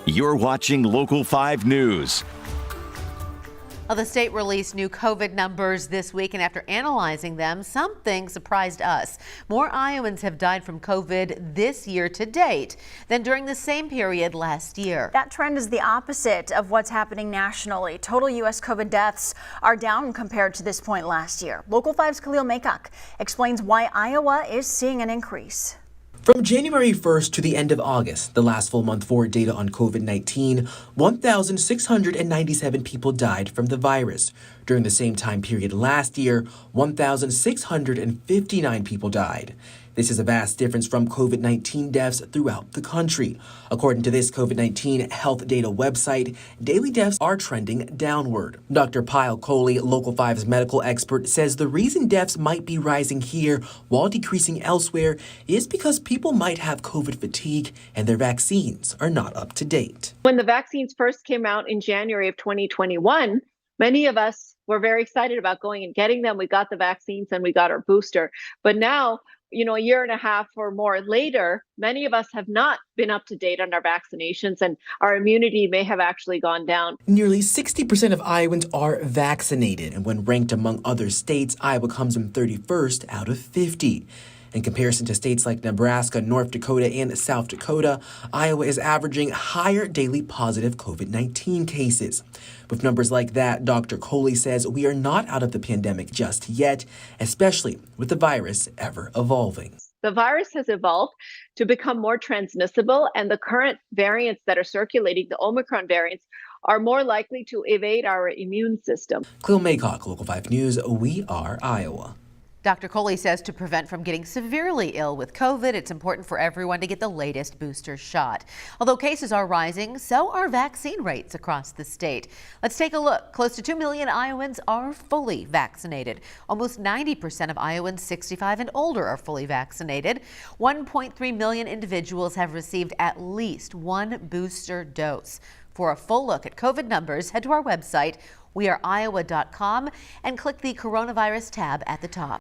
You're watching Local 5 News. Well, the state released new COVID numbers this week, and after analyzing them, something surprised us. More Iowans have died from COVID this year to date than during the same period last year. That trend is the opposite of what's happening nationally. Total U.S. COVID deaths are down compared to this point last year. Local 5's Khalil Makak explains why Iowa is seeing an increase. From January 1st to the end of August, the last full month for data on COVID-19, 1,697 people died from the virus. During the same time period last year, 1,659 people died. This is a vast difference from COVID-19 deaths throughout the country. According to this COVID-19 health data website, daily deaths are trending downward. Dr. Pyle Coley, Local 5's medical expert, says the reason deaths might be rising here while decreasing elsewhere is because people might have COVID fatigue and their vaccines are not up to date. When the vaccines first came out in January of 2021, many of us were very excited about going and getting them. We got the vaccines and we got our booster. But now, a year and a half or more later, many of us have not been up to date on our vaccinations, and our immunity may have actually gone down. Nearly 60% of Iowans are vaccinated, and when ranked among other states, Iowa comes in 31st out of 50. In comparison to states like Nebraska, North Dakota, and South Dakota, Iowa is averaging higher daily positive COVID-19 cases. With numbers like that, Dr. Coley says we are not out of the pandemic just yet, especially with the virus ever evolving. The virus has evolved to become more transmissible, and the current variants that are circulating, the Omicron variants, are more likely to evade our immune system. Khalil Makak, Local 5 News, we are Iowa. Dr. Coley says to prevent from getting severely ill with COVID, it's important for everyone to get the latest booster shot. Although cases are rising, so are vaccine rates across the state. Let's take a look. Close to 2 million Iowans are fully vaccinated. Almost 90% of Iowans 65 and older are fully vaccinated. 1.3 million individuals have received at least one booster dose. For a full look at COVID numbers, head to our website, weareiowa.com, and click the coronavirus tab at the top.